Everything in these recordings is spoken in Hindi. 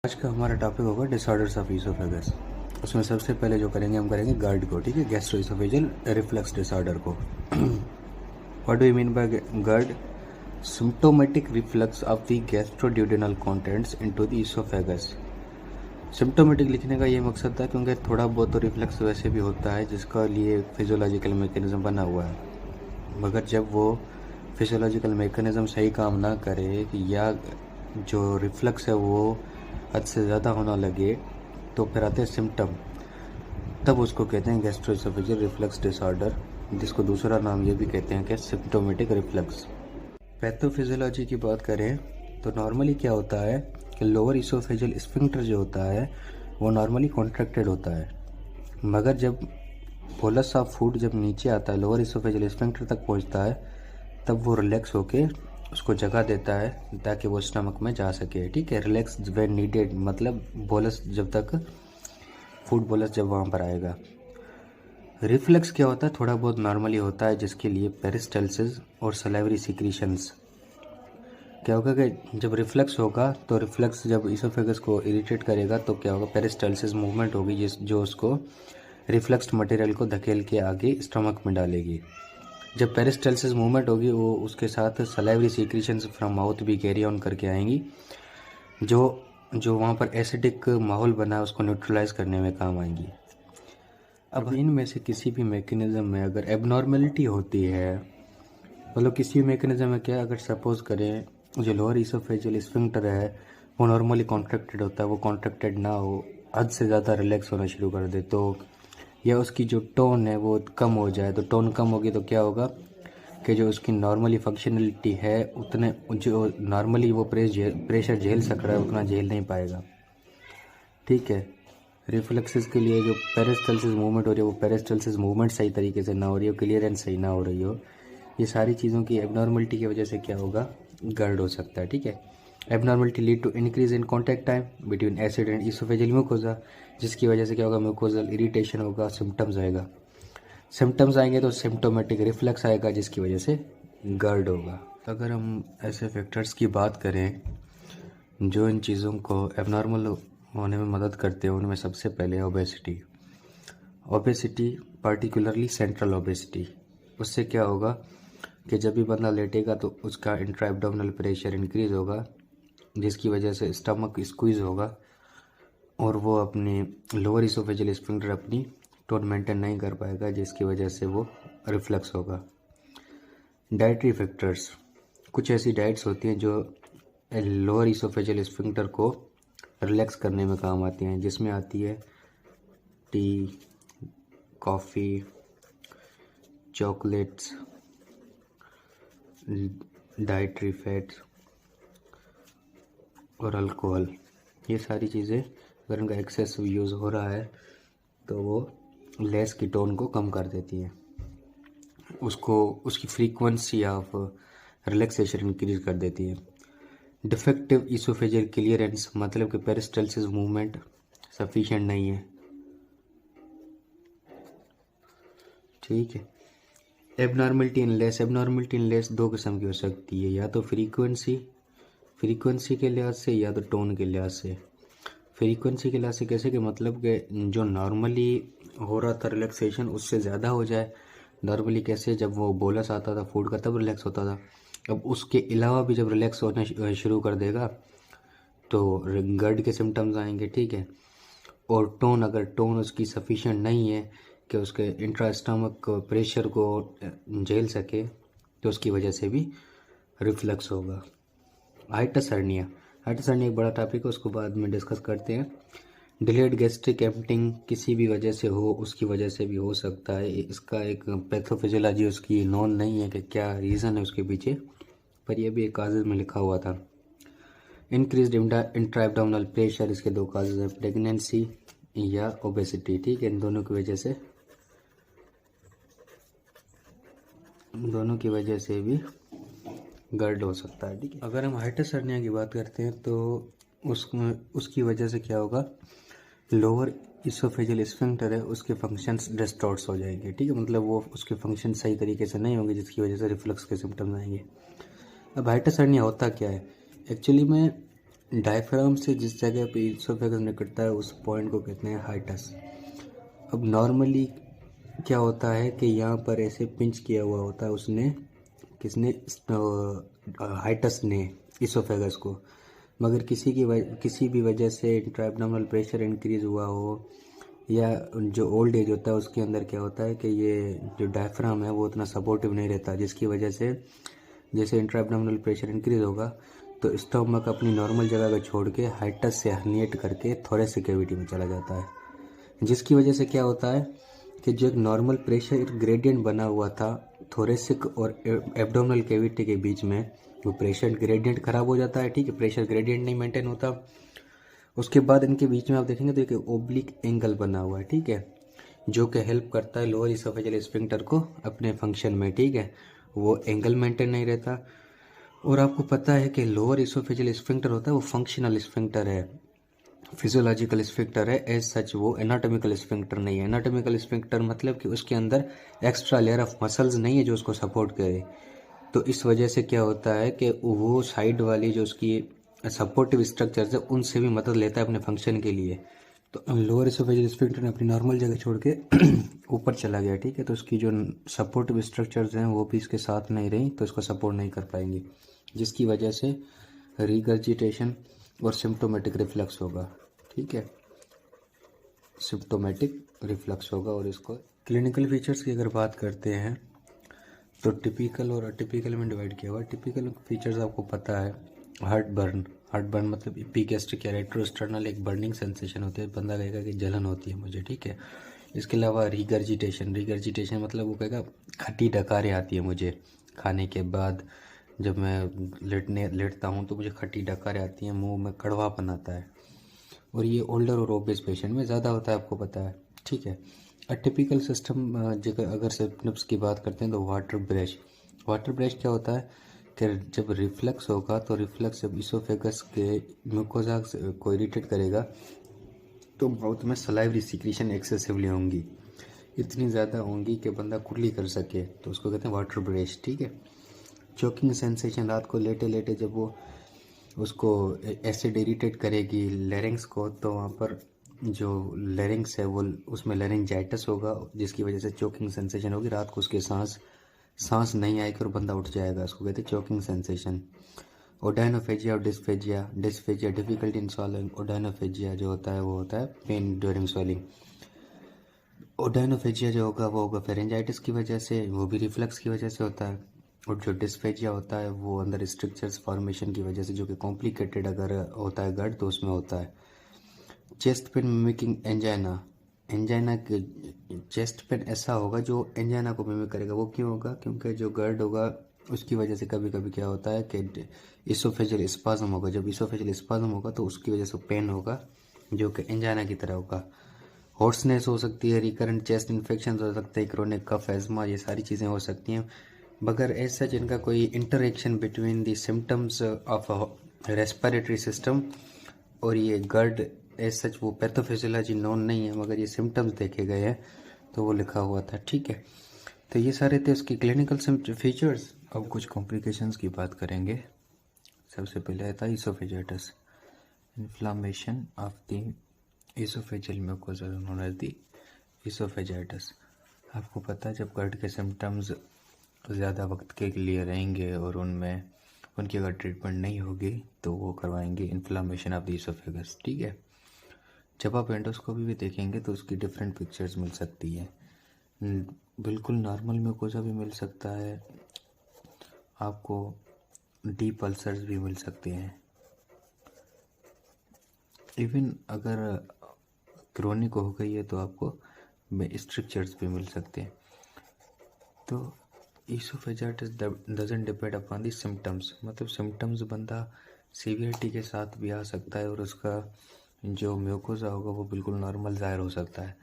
आज का हमारा टॉपिक होगा डिसऑर्डर्स ऑफ ईसोफेगस। उसमें सबसे पहले जो करेंगे हम करेंगे GERD को, ठीक है, गैस्ट्रोइसोफेजियल रिफ्लक्स डिसऑर्डर को। What do you mean by GERD? Symptomatic reflux of the gastroduodenal contents into the oesophagus. Symptomatic लिखने का ये मकसद था क्योंकि थोड़ा बहुत तो रिफ्लक्स वैसे भी होता है जिसका लिए फिजियोलॉजिकल मैकेनिज्म बना हुआ है, मगर जब वो फिजियोलॉजिकल मैकेनिज्म सही काम ना करे या जो रिफ्लक्स है वो हद से ज़्यादा होना लगे तो फिर आते हैं सिम्टम, तब उसको कहते हैं गैस्ट्रोइसोफेजियल रिफ्लक्स डिसऑर्डर, जिसको दूसरा नाम ये भी कहते हैं कि सिम्प्टोमेटिक रिफ्लक्स। पैथोफिजियोलॉजी की बात करें तो नॉर्मली क्या होता है कि लोअर इसोफेजियल स्फिंक्टर जो होता है वो नॉर्मली कॉन्ट्रैक्टेड होता है, मगर जब बोलस ऑफ फूड जब नीचे आता है लोअर इसोफेजियल स्फिंक्टर तक पहुंचता है तब वो रिलैक्स होके उसको जगह देता है ताकि वो स्टमक में जा सके, ठीक है। रिलैक्स व्हेन नीडेड मतलब बोलस जब तक फूड बोलस जब वहाँ पर आएगा। रिफ्लेक्स क्या होता है, थोड़ा बहुत नॉर्मली होता है, जिसके लिए पेरिस्टल्सिस और सलाइवरी सिक्रीशंस। क्या होगा कि जब रिफ्लेक्स होगा तो रिफ्लेक्स जब इसोफेगस को इरिटेट करेगा तो क्या होगा, पेरिस्टल्सिस मूवमेंट होगी जो उसको रिफ्लेक्स्ड मटेरियल को धकेल के आगे स्टमक में डालेगी। जब पेरिस्टल्सिस मूवमेंट होगी वो उसके साथ सलाइवरी सीक्रेशंस फ्रॉम माउथ भी कैरी ऑन करके आएंगी, जो जो वहाँ पर एसिडिक माहौल बना है उसको न्यूट्रलाइज करने में काम आएंगी। अब इनमें से किसी भी मैकेनिज्म में अगर एबनॉर्मेलिटी होती है, मतलब किसी भी मैकेनिज्म में क्या, अगर सपोज करें जो लोअर इसोफेजियल स्फिंक्टर है वो नॉर्मली कॉन्ट्रैक्टेड होता है, वो कॉन्ट्रैक्टेड ना हो, हद से ज़्यादा रिलैक्स होना शुरू कर दे तो, या उसकी जो टोन है वो कम हो जाए, तो टोन कम होगी तो क्या होगा कि जो उसकी नॉर्मली फंक्शनलिटी है उतने जो नॉर्मली वो प्रेशर झेल सक रहा है उतना झेल नहीं पाएगा, ठीक है। रिफ्लेक्सेस के लिए जो पेरिस्टल्सिस मूवमेंट हो रही है वो पेरिस्टल्सिस मूवमेंट सही तरीके से ना हो रही हो, क्लियरेंस सही ना हो रही हो, ये सारी चीज़ों की एबनॉर्मलिटी की वजह से क्या होगा, GERD हो सकता है, ठीक है। Abnormality lead to increase in contact time between acid and esophageal mucosa, जिसकी वजह से क्या होगा, म्यूकोजल इरिटेशन होगा, सिम्टम्स आएगा, सिम्टम्स आएंगे तो सिम्टोमेटिक रिफ्लेक्स आएगा जिसकी वजह से GERD होगा। अगर हम ऐसे फैक्टर्स की बात करें जो इन चीज़ों को एबनॉर्मल होने में मदद करते हैं, उनमें सबसे पहले obesity. Obesity particularly central obesity, उससे क्या होगा कि जब भी बंदा लेटेगा तो उसका इंट्रा एब्डोमिनल प्रेशर इंक्रीज होगा जिसकी वजह से स्टमक स्क्वीज होगा और वो अपने लोअर इसोफेजियल स्फिंक्टर अपनी टोन मेंटेन नहीं कर पाएगा जिसकी वजह से वो रिफ्लक्स होगा। डाइटरी फैक्टर्स, कुछ ऐसी डाइट्स होती हैं जो लोअर इसोफेजियल स्फिंक्टर को रिलैक्स करने में काम आती हैं, जिसमें आती है T, coffee, chocolates, dietary fats और अल्कोहल। ये सारी चीज़ें अगर इनका एक्सेस यूज़ हो रहा है तो वो लेस की टोन को कम कर देती हैं, उसको उसकी फ्रीक्वेंसी ऑफ रिलैक्सेशन इंक्रीज कर देती है। डिफेक्टिव इसोफेजियल क्लियरेंस मतलब कि पेरिस्टल्सिस मूवमेंट सफिशिएंट नहीं है, ठीक है। एबनॉर्मलिटी इन लेस दो किस्म की हो सकती है, या तो फ्रीक्वेंसी के लिहाज से या तो टोन के लिहाज से। फ्रीक्वेंसी के लिहाज से कैसे कि मतलब कि जो नॉर्मली हो रहा था रिलैक्सेशन उससे ज़्यादा हो जाए। नॉर्मली कैसे, जब वो बोलस आता था फूड का तब रिलैक्स होता था, अब उसके अलावा भी जब रिलैक्स होना शुरू कर देगा तो GERD के सिम्टम्स आएंगे, ठीक है। और टोन, अगर टोन उसकी सफिशिएंट नहीं है कि उसके इंट्रा स्टमक प्रेशर को झेल सके तो उसकी वजह से भी रिफ्लक्स होगा। हाइटस हर्निया एक बड़ा टॉपिक है, उसको बाद में डिस्कस करते हैं। डिलेड गैस्ट्रिक एम्पटिंग किसी भी वजह से हो, उसकी वजह से भी हो सकता है, इसका एक पैथोफिजियोलॉजी उसकी नॉन नहीं है कि क्या रीज़न है उसके पीछे, पर यह भी एक काजेज में लिखा हुआ था। इंक्रीज इंट्रा एब्डोमिनल प्रेशर, इसके दो काजेज हैं, प्रेगनेंसी या ओबेसिटी, ठीक है। इन दोनों की वजह से भी GERD हो सकता है, ठीक है। अगर हम हाइटस हर्निया की बात करते हैं तो उसकी वजह से क्या होगा, लोअर इसोफेजियल स्फिंक्टर है उसके फंक्शंस डिस्टॉर्ट्स हो जाएंगे, ठीक है, मतलब वो उसके फंक्शन सही तरीके से नहीं होंगे जिसकी वजह से रिफ्लक्स के सिम्टम्स आएंगे। अब हाइटस हर्निया होता क्या है, एक्चुअली में डायफ्राम से जिस जगह पे इसोफेगस निकलता है उस पॉइंट को कहते हैं हाइटस। अब नॉर्मली क्या होता है कि यहाँ पर ऐसे पिंच किया हुआ होता है उसने, किसने, हाइटस ने इसोफेगस को। मगर किसी भी वजह से इंट्राएब्डोमिनल प्रेशर इंक्रीज हुआ हो या जो ओल्ड एज होता है उसके अंदर क्या होता है कि ये जो डायफ्राम है वो उतना सपोर्टिव नहीं रहता, जिसकी वजह से जैसे इंट्राएब्डोमिनल प्रेशर इंक्रीज होगा तो स्टोमक अपनी नॉर्मल जगह को छोड़ के हाइटस से हर्निएट करके थोरेसिक कैविटी में चला जाता है, जिसकी वजह से क्या होता है कि जो एक नॉर्मल प्रेशर ग्रेडियंट बना हुआ था थोरेसिक और एब्डोमिनल कैविटी के बीच में, वो प्रेशर ग्रेडियंट खराब हो जाता है। ठीक है, प्रेशर ग्रेडियंट नहीं मेंटेन होता। उसके बाद इनके बीच में आप देखेंगे तो एक ओब्लिक एंगल बना हुआ है, ठीक है, जो कि हेल्प करता है लोअर इसोफेजियल स्फिंक्टर को अपने फंक्शन में। ठीक है, वो एंगल मेंटेन नहीं रहता। और आपको पता है कि लोअर इसोफेजियल स्फिंक्टर होता है वो फंक्शनल स्फिंक्टर है, फिजियोलॉजिकल स्फिंक्टर है, एज सच वो एनाटॉमिकल स्फिंक्टर नहीं है। एनाटॉमिकल स्फिंक्टर मतलब कि उसके अंदर एक्स्ट्रा लेयर ऑफ मसल्स नहीं है जो उसको सपोर्ट करे। तो इस वजह से क्या होता है कि वो साइड वाली जो उसकी सपोर्टिव स्ट्रक्चर्स है उनसे भी मदद लेता है अपने फंक्शन के लिए। तो लोअर इसोफेजियल स्फिंक्टर ने अपनी नॉर्मल जगह छोड़ के ऊपर चला गया, ठीक है, तो उसकी जो सपोर्टिव स्ट्रक्चर्स हैं वो भी इसके साथ नहीं रही तो इसको सपोर्ट नहीं कर पाएंगे, जिसकी वजह से रिगर्जिटेशन और सिम्प्टोमेटिक रिफ्लक्स होगा। ठीक है, सिम्प्टोमेटिक रिफ्लक्स होगा। और इसको क्लिनिकल फीचर्स की अगर बात करते हैं तो टिपिकल और अटिपिकल में डिवाइड किया हुआ है। टिपिकल फीचर्स आपको पता है, हार्ट बर्न मतलब इपीगैस्ट्रिक या रेट्रोस्टर्नल एक बर्निंग सेंसेशन होती है, बंदा कहेगा कि जलन होती है मुझे। ठीक है, इसके अलावा रिगर्जिटेशन मतलब वो कहेगा खट्टी डकारें आती है मुझे खाने के बाद, जब मैं लेटता हूँ तो मुझे खट्टी डकारें आती हैं, मुंह में कड़वापन आता है। और ये ओल्डर और ओबेस पेशेंट में ज़्यादा होता है, आपको पता है। ठीक है, अटिपिकल सिस्टम जगह अगर सिम्पटम्स की बात करते हैं तो वाटर ब्रेश क्या होता है कि जब रिफ्लक्स होगा तो रिफ्लक्स जब इसोफेगस के म्यूकोजा को इरिटेट करेगा तो माउथ में सलाइवरी सिक्रीशन एक्सेसिवली होंगी, इतनी ज़्यादा होंगी कि बंदा कुरली कर सके, तो उसको कहते हैं वाटर ब्रेश। ठीक है, चोकिंग सेंसेशन, रात को लेटे लेटे जब वो उसको एसिड इरिटेट करेगी लेरिंग्स को तो वहाँ पर जो लेरिंग्स है वो उसमें लेरिंजाइटिस होगा, जिसकी वजह से चोकिंग सेंसेशन होगी, रात को उसके सांस नहीं आएगी और बंदा उठ जाएगा, उसको कहते हैं चोकिंग सेंसेशन। ओडाइनोफेजिया और dysphagia difficulty in swallowing. Odynophagia जो होता है वो होता है पेन ड्यूरिंग स्वॉलिंग। ओडाइनोफेजिया जो होगा वो होगा फेरेंजाइटिस की वजह से, वो भी रिफ्लक्स की वजह से होता है। और जो डिस्फेजिया होता है वो अंदर स्ट्रक्चर्स फॉर्मेशन की वजह से, जो कि कॉम्प्लिकेटेड अगर होता है गट तो उसमें होता है। चेस्ट पेन मिमिकिंग एंजाइना के चेस्ट पेन ऐसा होगा जो एंजाइना को मिमिक करेगा। वो क्यों होगा? क्योंकि जो गर्ड होगा उसकी वजह से कभी कभी क्या होता है कि इसोफेजियल स्पाज्म होगा। जब इसोफेजियल स्पाज्म होगा तो उसकी वजह से पेन होगा जो कि एंजाइना की तरह होगा। हॉर्सनेस हो सकती है, रिकरेंट चेस्ट इन्फेक्शन हो सकते हैं, क्रोनिक कफ, एजमा, ये सारी चीज़ें हो सकती हैं। मगर ऐसा जिनका कोई interaction between the symptoms of respiratory system और ये गर्ड एज सच वो पैथोफिजियोलॉजी नोन नहीं है, मगर ये सिम्टम्स देखे गए हैं तो वो लिखा हुआ था। ठीक है, तो ये सारे थे उसकी क्लिनिकल फीचर्स। अब कुछ कॉम्प्लिकेशंस की बात करेंगे। सबसे पहले आता है esophagitis, inflammation of the esophageal mucosa known as the esophagitis. आपको पता है जब गर्ड के सिम्टम्स ज़्यादा वक्त के लिए रहेंगे और उनमें उनकी अगर ट्रीटमेंट नहीं होगी तो वो करवाएंगे इन्फ्लामेशन ऑफ द इसोफेगस। ठीक है, जब आप एंडोस्कोपी भी देखेंगे तो उसकी डिफरेंट पिक्चर्स मिल सकती है। बिल्कुल नॉर्मल म्यूकोसा भी मिल सकता है, आपको डीप अल्सर्स भी मिल सकते हैं, इवन अगर क्रोनिक हो गई है तो आपको स्ट्रक्चर्स भी मिल सकते हैं। तो oesophagitis doesn't depend upon the symptoms, मतलब सिम्टम्स बंदा सीवियरिटी के साथ भी आ सकता है और उसका जो म्यूकोसा होगा वो बिल्कुल नॉर्मल ज़ाहिर हो सकता है।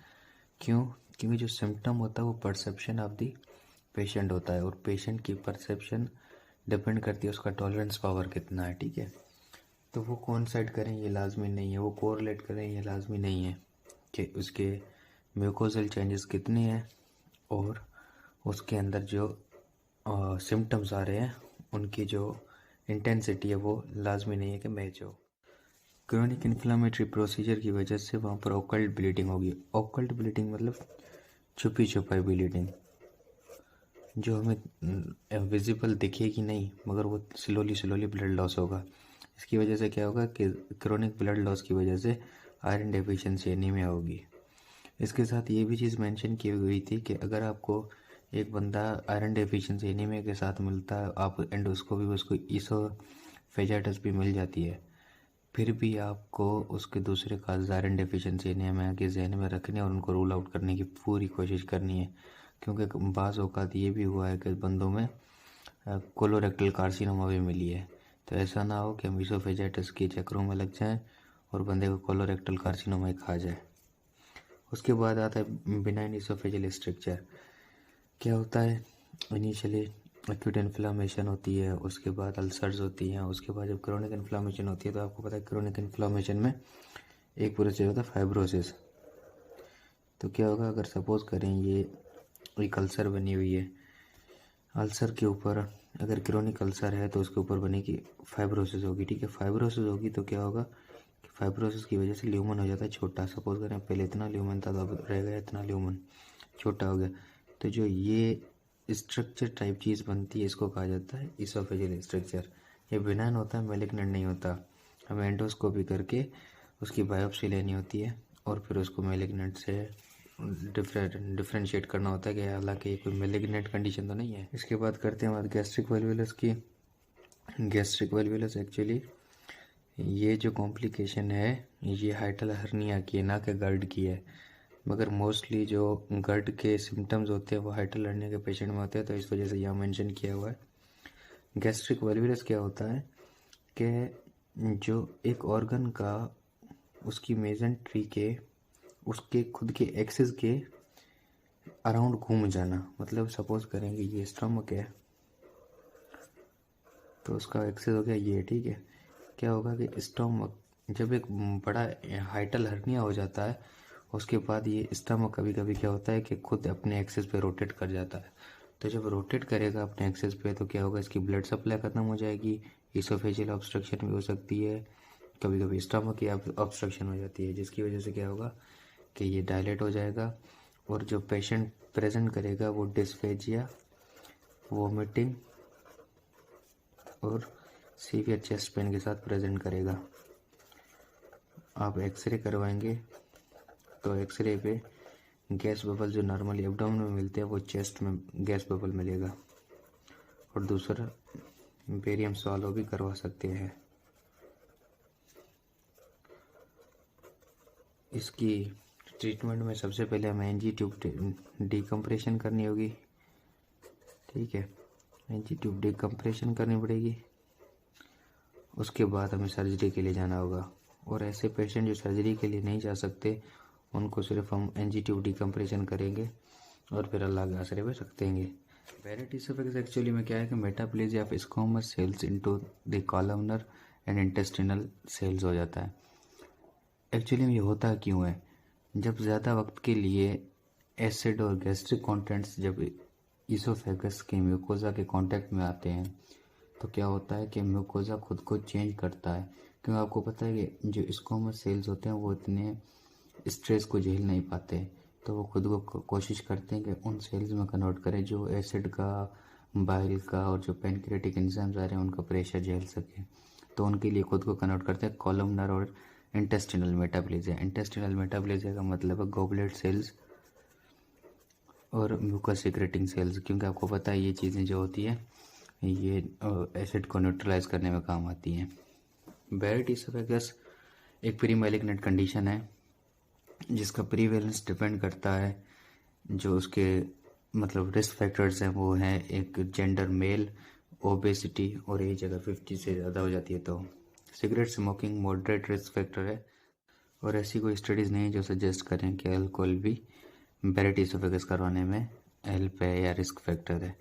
क्यों? क्योंकि जो सिम्टम होता है वो परसेप्शन ऑफ द पेशेंट होता है और पेशेंट की परसेप्शन डिपेंड करती है उसका टॉलरेंस पावर कितना है। ठीक है, तो वो कौन साइड करें ये लाजमी नहीं है, वो कोरिलेट करें ये लाजमी नहीं है कि उसके म्यूकोजल चेंजेस कितने हैं और उसके अंदर जो सिम्टम्स आ रहे हैं उनकी जो इंटेंसिटी है वो लाजमी नहीं है कि मैच हो। क्रोनिक इन्फ्लामेटरी प्रोसीजर की वजह से वहाँ पर ऑकल्ट ब्लीडिंग होगी। ऑकल्ट ब्लीडिंग मतलब छुपी छुपाई ब्लीडिंग, जो हमें विजिबल दिखेगी नहीं, मगर वो स्लोली ब्लड लॉस होगा। इसकी वजह से क्या होगा कि क्रोनिक ब्लड लॉस की वजह से आयरन डेफिशिएंसी एनीमिया होगी। इसके साथ ये भी चीज़ मेंशन की हुई थी कि अगर आपको एक बंदा आयरन डेफिशिएंसी एनीमिया के साथ मिलता है, आप एंडोस्कोपी उसको ईसोफेजाइटिस भी मिल जाती है, फिर भी आपको उसके दूसरे काज आयरन डेफिशिएंसी एनीमिया के जहन में रखने और उनको रूल आउट करने की पूरी कोशिश करनी है। क्योंकि बाज़ औक़ात ये भी हुआ है कि बंदों में कोलोरेक्टल कार्सिनोमा भी मिली है। तो ऐसा ना हो कि हम ईसोफेजाइटिस के चक्रों में लग जाएं और बंदे को कोलोरेक्टल कार्सिनोमा ही खा जाए। उसके बाद आता है बिनाइन ईसोफेजियल स्ट्रक्चर। क्या होता है, इनिशियली एक्यूट इन्फ्लामेशन होती है, उसके बाद अल्सर्स होती हैं, उसके बाद जब क्रोनिक इन्फ्लामेशन होती है तो आपको पता है क्रोनिक इन्फ्लामेशन में एक पूरा चीज़ होता है फाइब्रोसिस। तो क्या होगा, अगर सपोज़ करें ये एक अल्सर बनी हुई है, अल्सर के ऊपर अगर क्रोनिक अल्सर है तो उसके ऊपर बनेगी फाइब्रोसिस होगी। ठीक है, फाइब्रोसिस होगी तो क्या होगा कि फाइब्रोसिस की वजह से ल्यूमन हो जाता है छोटा। सपोज करें पहले इतना ल्यूमन था तो अब रह गया इतना ल्यूमन, छोटा हो गया। तो जो ये स्ट्रक्चर टाइप चीज़ बनती है इसको कहा जाता है ईसोफेजियल स्ट्रक्चर। ये बिनाइन होता है, मैलिग्नेंट नहीं होता। हमें एंडोस्कोपी करके उसकी बायोप्सी लेनी होती है और फिर उसको मैलिग्नेंट से डिफ्रेंशिएट करना होता है कि हालांकि कोई मैलिग्नेंट कंडीशन तो नहीं है। इसके बाद करते हैं बात गैस्ट्रिक वेलुलस की। गैस्ट्रिक वेलुलस एक्चुअली ये जो कॉम्प्लिकेशन है ये हाइटल हर्निया की है, ना कि गर्ड की है। मगर मोस्टली जो गर्ड के सिम्टम्स होते हैं वो हाइटल हर्निया के पेशेंट में होते हैं, तो इस वजह से यहाँ मेंशन किया हुआ है। गैस्ट्रिक वेलुलस क्या होता है कि जो एक ऑर्गन का उसकी मेजेंट्री के उसके खुद के एक्सिस के अराउंड घूम जाना। मतलब सपोज करेंगे ये स्टमक है तो उसका एक्सिस हो गया ये, ठीक है। क्या होगा कि स्टमक जब एक बड़ा हाइटल हर्निया हो जाता है उसके बाद ये स्टमक कभी कभी क्या होता है कि खुद अपने एक्सिस पे रोटेट कर जाता है। तो जब रोटेट करेगा अपने एक्सिस पे तो क्या होगा, इसकी ब्लड सप्लाई ख़त्म हो जाएगी, ईसोफेजियल ऑब्स्ट्रक्शन भी हो सकती है, कभी कभी स्टमक की ऑब्स्ट्रक्शन हो जाती है, जिसकी वजह से क्या होगा कि ये डायलेट हो जाएगा और जो पेशेंट प्रेजेंट करेगा वो डिस्फेजिया, वोमिटिंग और सीवियर चेस्ट पेन के साथ प्रेजेंट करेगा। आप एक्सरे करवाएंगे तो एक्सरे पे गैस बबल जो नॉर्मली एब्डोमेन में मिलते हैं वो चेस्ट में गैस बबल मिलेगा। और दूसरा बेरियम सॉल्व भी करवा सकते हैं। इसकी ट्रीटमेंट में सबसे पहले हमें एनजी ट्यूब डिकम्प्रेशन करनी होगी, ठीक है। एनजी ट्यूब डिकम्प्रेशन करनी पड़ेगी, उसके बाद हमें सर्जरी के लिए जाना होगा। और ऐसे पेशेंट जो सर्जरी के लिए नहीं जा सकते उनको सिर्फ हम एनजी ट्यूब डिकम्प्रेशन करेंगे और फिर अल्लाह के आसरे पे रख देंगे। बैरेट ईसोफेगस एक्चुअली में क्या है कि metaplasia of squamous cells into the columnar and intestinal cells हो जाता है। एक्चुअली में ये होता क्यों है, जब ज़्यादा वक्त के लिए एसिड और गैस्ट्रिक कंटेंट्स जब ईसोफेगस के म्यूकोजा के कांटेक्ट में आते हैं तो क्या होता है कि म्यूकोजा खुद को चेंज करता है। क्योंकि आपको पता है कि जो स्क्वामस सेल्स होते हैं वो इतने स्ट्रेस को झेल नहीं पाते, तो वो खुद को कोशिश करते हैं कि उन सेल्स में कन्वर्ट करें जो एसिड का, बाइल का और जो पैनक्रियाटिक एंजाइम्स आ रहे हैं उनका प्रेशर झेल सके। तो उनके लिए खुद को कन्वर्ट करते हैं कॉलमनर और इंटेस्टिनल मेटाप्लेजिया। इंटेस्टिनल मेटाप्लेजिया का मतलब है गॉबलेट सेल्स और म्यूकस सिक्रेटिंग सेल्स। क्योंकि आपको पता है ये चीज़ें जो होती है ये एसिड को न्यूट्रलाइज करने में काम आती हैं। बैरेट ईसोफेगस एक प्री मैलिग्नेंट कंडीशन है जिसका प्रीवेलेंस डिपेंड करता है जो उसके मतलब रिस्क फैक्टर्स हैं वो हैं एक जेंडर मेल, ओबेसिटी और एज अगर 50 से ज़्यादा हो जाती है तो। Cigarette smoking moderate risk factor है और ऐसी कोई स्टडीज़ नहीं है जो सजेस्ट करें कि अल्कोहल भी बैरेट ईसोफेगस करवाने में हेल्प है या रिस्क फैक्टर है,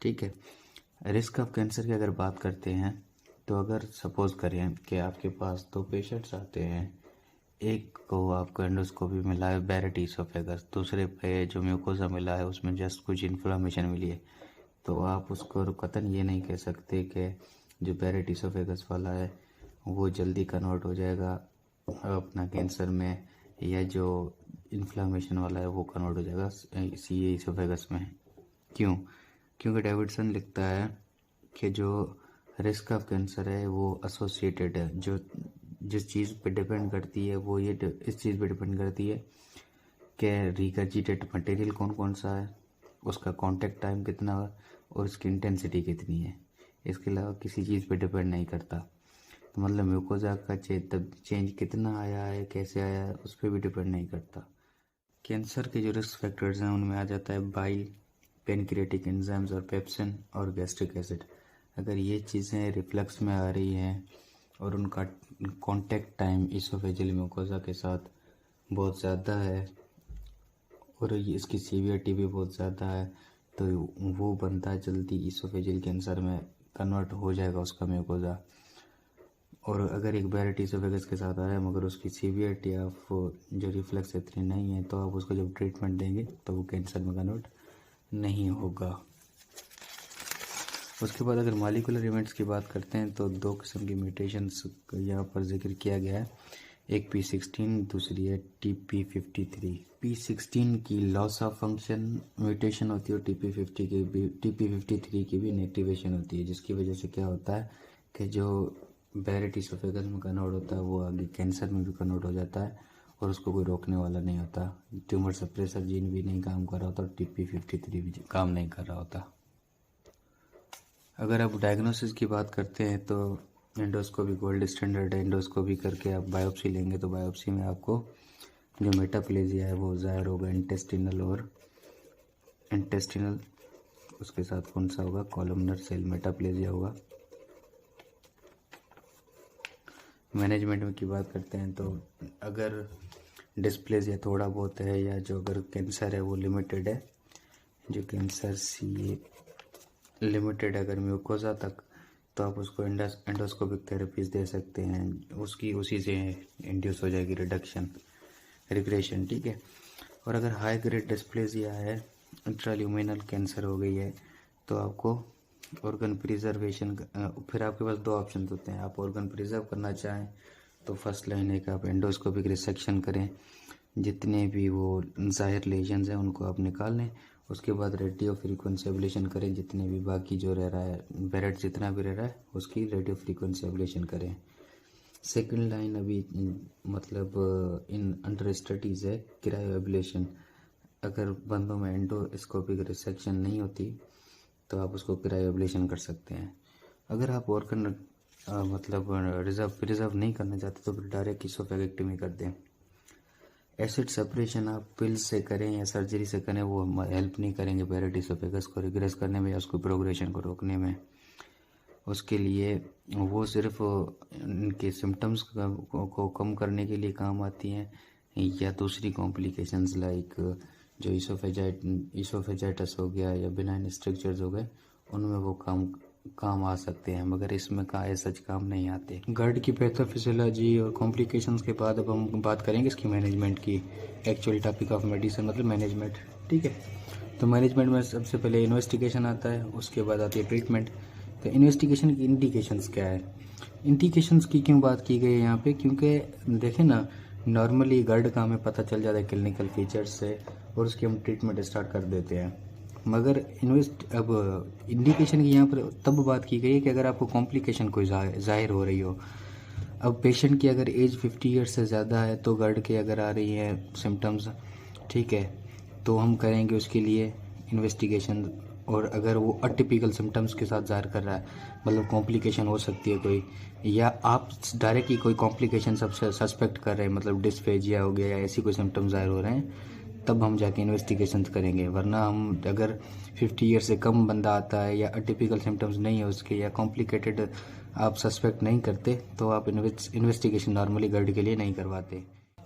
ठीक है। रिस्क ऑफ कैंसर की अगर बात करते हैं तो अगर सपोज करें कि आपके पास 2 पेशेंट्स आते हैं, एक को आपको एंडोस्कोपी मिला है बैरेट ईसोफेगस, दूसरे पे जो म्यूकोजा मिला है उसमें जस्ट कुछ इन्फ्लामेशन मिली है, तो आप उसको कतन ये नहीं कह सकते कि जो बैरेट ईसोफेगस वाला है वो जल्दी कन्वर्ट हो जाएगा अपना कैंसर में, या जो इन्फ्लामेशन वाला है वो कन्वर्ट हो जाएगा सी इसोफेगस में। क्यों? क्योंकि डेविडसन लिखता है कि जो रिस्क ऑफ कैंसर है वो एसोसिएटेड है, जो जिस चीज़ पे डिपेंड करती है वो ये इस चीज़ पे डिपेंड करती है कि रिगर्जिटेट मटेरियल कौन कौन सा है, उसका कांटेक्ट टाइम कितना है और उसकी इंटेंसिटी कितनी है। इसके अलावा किसी चीज़ पे डिपेंड नहीं करता। तो मतलब म्यूकोजा का चेंज कितना आया है, कैसे आया है, उस पर भी डिपेंड नहीं करता। कैंसर के जो रिस्क फैक्टर्स हैं उनमें आ जाता है बाइल, पेनक्रियाटिक एंजाइम्स और पेप्सिन और गैस्ट्रिक एसिड। अगर ये चीज़ें रिफ्लक्स में आ रही हैं और उनका कांटेक्ट टाइम इसोफेजियल म्यूकोजा के साथ बहुत ज़्यादा है और इसकी सीवियरिटी भी बहुत ज़्यादा है, तो वो बंदा जल्दी इसोफेजियल कैंसर में कन्वर्ट हो जाएगा उसका म्यूकोजा। और अगर एक बैरेट इसोफेगस के साथ आ रहा है मगर उसकी सीवियरिटी ऑफ जो रिफ्लेक्स इतनी नहीं है, तो आप उसको जब ट्रीटमेंट देंगे तो वो कैंसर में कन्वर्ट नहीं होगा। उसके बाद अगर मॉलिक्यूलर इवेंट्स की बात करते हैं तो दो किस्म की म्यूटेशंस यहाँ पर जिक्र किया गया है, एक P16, दूसरी है TP53। P16 की लॉस ऑफ फंक्शन म्यूटेशन होती है और TP53 की भी इनएक्टिवेशन होती है, जिसकी वजह से क्या होता है कि जो बैरेट इसोफेगस में कन्वर्ट होता है वो आगे कैंसर में भी कन्वर्ट हो जाता है और उसको कोई रोकने वाला नहीं होता। ट्यूमर सप्रेसर जीन भी नहीं काम कर रहा होता और TP53 भी काम नहीं कर रहा होता। अगर आप डायग्नोसिस की बात करते हैं तो एंडोस्कोपी गोल्ड स्टैंडर्ड है। एंडोस्कोपी करके आप बायोप्सी लेंगे तो बायोप्सी में आपको जो मेटाप्लेजिया है वो ज़ाहिर होगा, इंटेस्टिनल, उसके साथ कौन सा होगा, कॉलमनर सेल मेटाप्लेजिया होगा। मैनेजमेंट में की बात करते हैं तो अगर डिस्प्लेजिया थोड़ा बहुत है या जो अगर कैंसर है वो लिमिटेड है, जो कैंसर सी लिमिटेड अगर म्यूकोजा तक, तो आप उसको एंडोस्कोपिक थेरेपीज दे सकते हैं, उसी से इंड्यूस हो जाएगी रिग्रेशन, ठीक है। और अगर हाई ग्रेड डिस्प्लेजिया है, इंट्राल्यूमिनल कैंसर हो गई है, तो आपको ऑर्गन प्रिजर्वेशन, फिर आपके पास दो ऑप्शन होते हैं। आप ऑर्गन प्रिजर्व करना चाहें तो फर्स्ट लाइन है कि आप एंडोस्कोपिक रिसेक्शन करें, जितने भी वो ज़ाहिर लेजन्स हैं उनको आप निकाल लें। उसके बाद रेडियो फ्रीक्वेंसी एब्लेशन करें, जितने भी बाकी जो रह रहा है बैरेट जितना भी रह रहा है उसकी रेडियो फ्रीक्वेंसी एब्लेशन करें। सेकंड लाइन अभी मतलब इन अंडर स्टडीज़ है क्रायो एब्लेशन। अगर बंदों में एंडोस्कोपिक रिसेक्शन नहीं होती तो आप उसको क्रायो एब्लेशन कर सकते हैं। अगर आप ऑर्गन मतलब रिजर्व नहीं करना चाहते तो फिर डायरेक्ट इसोफेगेक्टमी कर दें। एसिड सेपरेशन आप पिल्स से करें या सर्जरी से करें, वो हेल्प नहीं करेंगे बैरेट इसोफेगस को रिग्रेस करने में या उसको प्रोग्रेशन को रोकने में। उसके लिए वो सिर्फ इनके सिम्टम्स को कम करने के लिए काम आती हैं, या दूसरी कॉम्प्लिकेशंस लाइक जो इसोफेजाइटिस हो गया या बिनाइन स्ट्रक्चर्स हो गए, उनमें वो काम आ सकते हैं, मगर इसमें सच काम नहीं आते। GERD की पैथोफिजियोलॉजी और कॉम्प्लिकेशंस के बाद अब हम बात करेंगे इसकी मैनेजमेंट की, एक्चुअल टॉपिक ऑफ मेडिसिन मतलब मैनेजमेंट, ठीक है। तो मैनेजमेंट में सबसे पहले इन्वेस्टिगेशन आता है, उसके बाद आती है ट्रीटमेंट। तो इन्वेस्टिगेशन की इंडिकेशंस क्या है, इंडिकेशंस की क्यों बात की गई है यहाँ पे, क्योंकि देखें ना, नॉर्मली GERD का हमें पता चल जाता है क्लिनिकल फीचर्स से और उसकी हम ट्रीटमेंट स्टार्ट कर देते हैं, मगर अब इंडिकेशन की यहाँ पर तब बात की गई है कि अगर आपको कॉम्प्लिकेशन कोई जाहिर हो रही हो। अब पेशेंट की अगर एज 50 ईयर्स से ज़्यादा है तो GERD के अगर आ रही है सिम्टम्स, ठीक है, तो हम करेंगे उसके लिए इन्वेस्टिगेशन। और अगर वो अटिपिकल सिम्टम्स के साथ जाहिर कर रहा है, मतलब कॉम्प्लिकेशन हो सकती है कोई, या आप डायरेक्टली कोई कॉम्प्लिकेशन सबसे सस्पेक्ट कर रहे हैं, मतलब डिस्फेजिया हो गया या ऐसी कोई सिम्टम्स जाहिर हो रहे हैं, तब हम जाके इन्वेस्टिगेशन करेंगे। वरना हम अगर 50 ईयर से कम बंदा आता है या अटिपिकल सिम्टम्स नहीं है उसके, या कॉम्प्लिकेटेड आप सस्पेक्ट नहीं करते, तो आप इन्वेस्टिगेशन नॉर्मली GERD के लिए नहीं करवाते।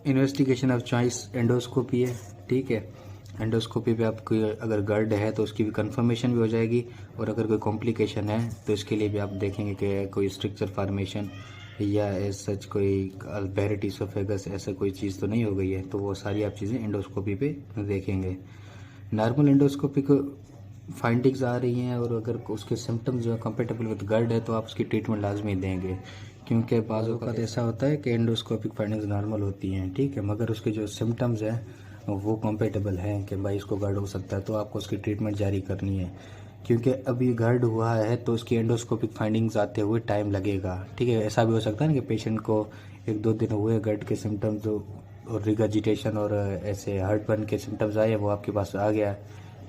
इन्वेस्टिगेशन ऑफ चॉइस एंडोस्कोपी है, ठीक है। एंडोस्कोपी पे आपको अगर GERD है तो उसकी भी कंफर्मेशन भी हो जाएगी, और अगर कोई कॉम्प्लिकेशन है तो इसके लिए भी आप देखेंगे कि कोई स्ट्रक्चर फॉर्मेशन या सच कोई बैरेट इसोफेगस ऐसा कोई चीज़ तो नहीं हो गई है, तो वो सारी आप चीज़ें एंडोस्कोपी पे देखेंगे। नॉर्मल एंडोस्कोपी को फाइंडिंग्स आ रही हैं और अगर उसके सिम्टम्स जो है कंपेटेबल विद GERD है तो आप उसकी ट्रीटमेंट लाजमी देंगे, क्योंकि बाज़ औक़ात ऐसा होता है कि एंडोस्कोपिक फाइंडिंग्स नॉर्मल होती हैं, ठीक है, मगर उसके जो सिम्टम्स हैं वो कंपेटेबल हैं कि भाई इसको GERD हो सकता है, तो आपको उसकी ट्रीटमेंट जारी करनी है। क्योंकि अभी GERD हुआ है तो उसकी एंडोस्कोपिक फाइंडिंग्स आते हुए टाइम लगेगा, ठीक है। ऐसा भी हो सकता है ना कि पेशेंट को 1-2 दिन हुए GERD के सिम्टम्स और रिगर्जिटेशन और ऐसे हार्टबर्न के सिम्टम्स आए, वो आपके पास आ गया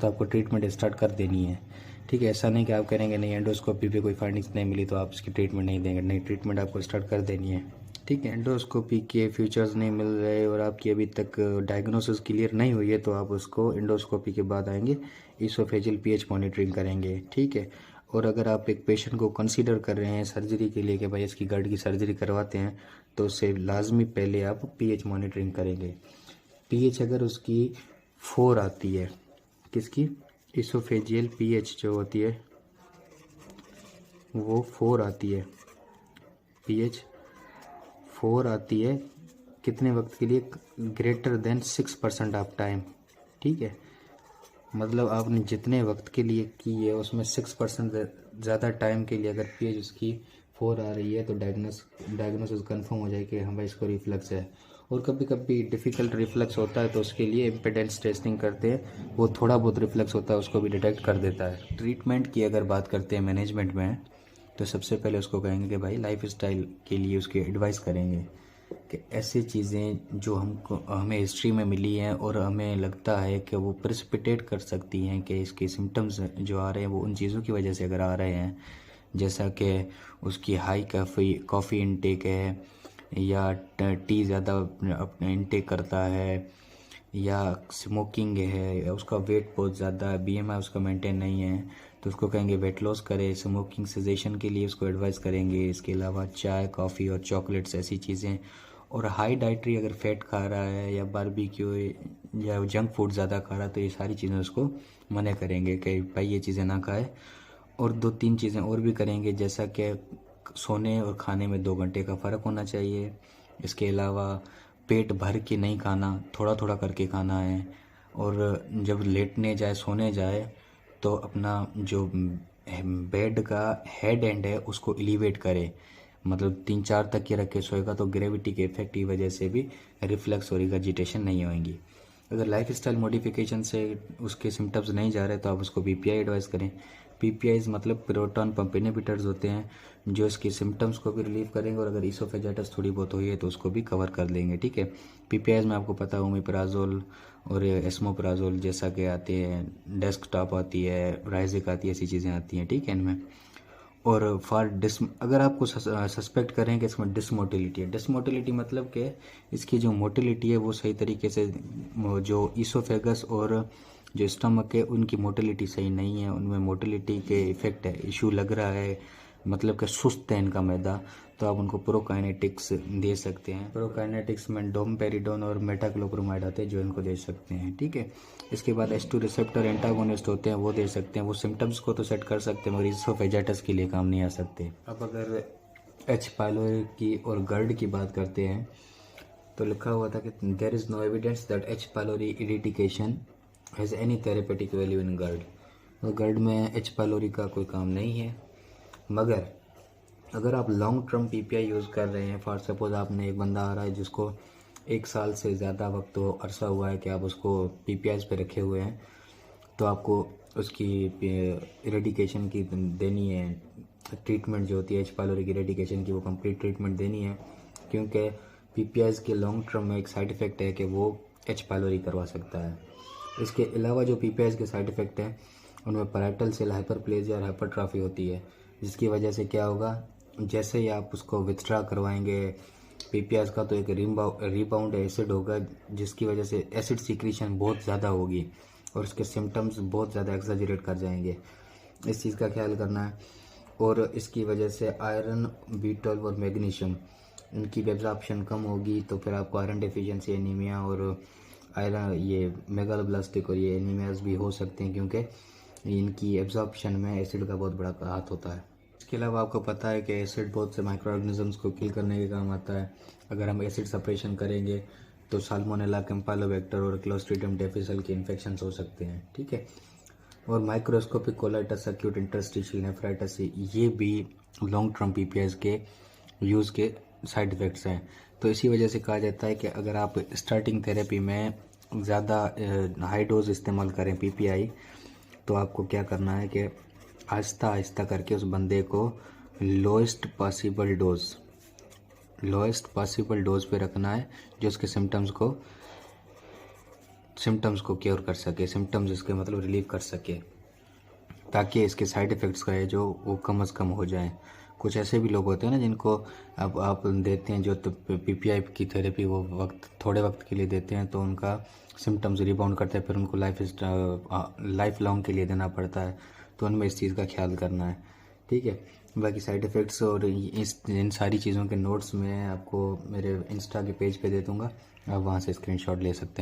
तो आपको ट्रीटमेंट स्टार्ट कर देनी है, ठीक है। ऐसा नहीं कि आप करेंगे नहीं एंडोस्कोपी पे कोई फाइंडिंग्स नहीं मिली तो आप इसकी ट्रीटमेंट नहीं देंगे, नहीं, ट्रीटमेंट आपको स्टार्ट कर देनी है, ठीक है। एंडोस्कोपी के फीचर्स नहीं मिल रहे और आपकी अभी तक डायग्नोसिस क्लियर नहीं हुई है तो आप उसको एंडोस्कोपी के बाद आएंगे, इसोफेजियल पीएच मॉनिटरिंग करेंगे, ठीक है। और अगर आप एक पेशेंट को कंसीडर कर रहे हैं सर्जरी के लिए कि भाई इसकी GERD की सर्जरी करवाते हैं, तो उससे लाजमी पहले आप पीएच मॉनिटरिंग करेंगे। पीएच अगर उसकी 4 आती है, किसकी, इसोफेजियल पीएच जो होती है वो 4 आती है, पीएच 4 आती है कितने वक्त के लिए, ग्रेटर देन 6% ऑफ टाइम, ठीक है। मतलब आपने जितने वक्त के लिए की है उसमें 6% ज़्यादा टाइम के लिए अगर पीएच उसकी 4 आ रही है तो डायग्नोसिस कंफर्म हो जाए कि हाँ भाई इसको रिफ्लक्स है। और कभी कभी डिफ़िकल्ट रिफ्लक्स होता है तो उसके लिए इम्पेडेंस टेस्टिंग करते हैं, वो थोड़ा बहुत रिफ्लक्स होता है उसको भी डिटेक्ट कर देता है। ट्रीटमेंट की अगर बात करते हैं मैनेजमेंट में, तो सबसे पहले उसको कहेंगे कि भाई लाइफ स्टाइल के लिए उसकी एडवाइस करेंगे कि ऐसी चीज़ें जो हमें हिस्ट्री में मिली हैं और हमें लगता है कि वो प्रेसिपिटेट कर सकती हैं कि इसके सिम्टम्स जो आ रहे हैं वो उन चीज़ों की वजह से अगर आ रहे हैं, जैसा कि उसकी हाई कॉफ़ी इनटेक है, या टी ज़्यादा अपने इनटेक करता है, या स्मोकिंग है, या उसका वेट बहुत ज़्यादा है, BMI उसका मेंटेन नहीं है, तो उसको कहेंगे वेट लॉस करे। स्मोकिंग सेजेशन के लिए उसको एडवाइस करेंगे। इसके अलावा चाय, कॉफ़ी और चॉकलेट्स ऐसी चीज़ें, और हाई डाइटरी अगर फैट खा रहा है या बारबेक्यू या जंक फूड ज़्यादा खा रहा है तो ये सारी चीज़ें उसको मना करेंगे कि भाई ये चीज़ें ना खाए। और 2-3 चीज़ें और भी करेंगे, जैसा कि सोने और खाने में 2 घंटे का फ़र्क होना चाहिए। इसके अलावा पेट भर के नहीं खाना, थोड़ा थोड़ा करके खाना है। और जब लेटने जाए, सोने जाए, तो अपना जो बेड का हेड एंड है उसको एलिवेट करे, मतलब 3-4 तक के रख के सोएगा तो ग्रेविटी के इफेक्ट की वजह से भी रिफ्लक्स और रिगर्जिटेशन नहीं होंगी। अगर लाइफ स्टाइल मॉडिफिकेशन से उसके सिम्टम्स नहीं जा रहे तो आप उसको PPI एडवाइस करें। PPIs मतलब प्रोटॉन पंप इनहिबिटर्स होते हैं जो इसके सिम्टम्स को भी रिलीव करेंगे, और अगर इसोफेजाइटिस थोड़ी बहुत हुई है तो उसको भी कवर कर देंगे, ठीक है। PPIs में आपको पता है ओमिप्राजोल और एस्मोप्राजोल जैसा कि आते हैं, डेस्कटॉप आती है, राइजिक आती है, ऐसी चीज़ें आती हैं, ठीक है इनमें। और अगर आपको सस्पेक्ट करें कि इसमें डिसमोटिलिटी है, डिसमोटिलिटी मतलब कि इसकी जो मोटिलिटी है वो सही तरीके से, जो ईसोफेगस और जो स्टमक है उनकी मोटिलिटी सही नहीं है, उनमें मोटिलिटी के इफेक्ट है, इशू लग रहा है, मतलब कि सुस्त है इनका मैदा, तो आप उनको प्रोकाइनेटिक्स दे सकते हैं। प्रोकाइनेटिक्स में डोमपेरिडोन और मेटाक्लोप्रोमाइड आते हैं जो इनको दे सकते हैं, ठीक है। इसके बाद H2 रिसेप्टर एंटागोनिस्ट होते हैं, वो दे सकते हैं। वो सिम्टम्स को तो सेट कर सकते हैं मगर इसोफेजाइटिस के लिए काम नहीं आ सकते। अब अगर H. पाइलोरी की और GERD की बात करते हैं तो लिखा हुआ था कि there is no evidence that H. Pylori eradication has any therapeutic value in GERD। तो GERD में H. पाइलोरी का कोई काम नहीं है, मगर अगर आप लॉन्ग टर्म PPI यूज़ कर रहे हैं, फॉर सपोज आपने एक बंदा आ रहा है जिसको 1 साल से ज़्यादा वक्त तो अरसा हुआ है कि आप उसको PPIs पे रखे हुए हैं, तो आपको उसकी इरेडिकेशन की देनी है, ट्रीटमेंट जो होती है H. पाइलोरी की इरेडिकेशन की, वो कंप्लीट ट्रीटमेंट देनी है। क्योंकि PPIs के लॉन्ग टर्म में एक साइड इफ़ेक्ट है कि वो H. पाइलोरी करवा सकता है। इसके अलावा जो PPIs के साइड इफ़ेक्ट हैं उनमें पैराइटल सेल हाइपरप्लेजिया और हाइपरट्रॉफी होती है, जिसकी वजह से क्या होगा, जैसे ही आप उसको विथड्रा करवाएंगे PPIs का तो एक रिबाउंड एसिड होगा, जिसकी वजह से एसिड सीक्रेशन बहुत ज़्यादा होगी और उसके सिम्टम्स बहुत ज़्यादा एक्सैजरेट कर जाएंगे। इस चीज़ का ख्याल करना है। और इसकी वजह से आयरन, B12 और मैग्नीशियम इनकी एब्जॉर्प्शन कम होगी, तो फिर आपको आयरन डेफिशिएंसी, एनीमिया और आयरन, ये मेगालोब्लास्टिक और ये एनीमियाज भी हो सकते हैं, क्योंकि इनकी एब्जॉर्प्शन में एसिड का बहुत बड़ा हाथ होता है। इसके अलावा आपको पता है कि एसिड बहुत से माइक्रो ऑर्गेनिजम्स को किल करने के काम आता है। अगर हम एसिड सप्रेशन करेंगे तो साल्मोनेला, कैम्पालोबैक्टर और क्लोस्ट्रीडियम डिफिसिल के इन्फेक्शंस हो सकते हैं, ठीक है। और microscopic colitis, acute interstitial nephritis, ये भी लॉन्ग टर्म PPIs के यूज़ के साइड इफ़ेक्ट्स हैं। तो इसी वजह से कहा जाता है कि अगर आप स्टार्टिंग थेरेपी में ज़्यादा हाई डोज इस्तेमाल करें पीपीआई, तो आपको क्या करना है कि आहिस्ता आहिस्ता करके उस बंदे को लोएस्ट पॉसिबल डोज पे रखना है, जो उसके सिम्टम्स को क्योर कर सके, सिम्टम्स इसके मतलब रिलीव कर सके, ताकि इसके साइड इफ़ेक्ट्स का है जो वो कम से कम हो जाएं। कुछ ऐसे भी लोग होते हैं ना जिनको अब आप देते हैं जो तो पीपीआई की थेरेपी वो थोड़े वक्त के लिए देते हैं, तो उनका सिम्टम्स रिबाउंड करते हैं, फिर उनको लाइफ लॉन्ग के लिए देना पड़ता है। तो उनमें इस चीज़ का ख्याल करना है, ठीक है। बाकी साइड इफ़ेक्ट्स और इन सारी चीज़ों के नोट्स मैं आपको मेरे इंस्टा के पेज पे दे दूँगा, आप वहाँ से स्क्रीनशॉट ले सकते हैं।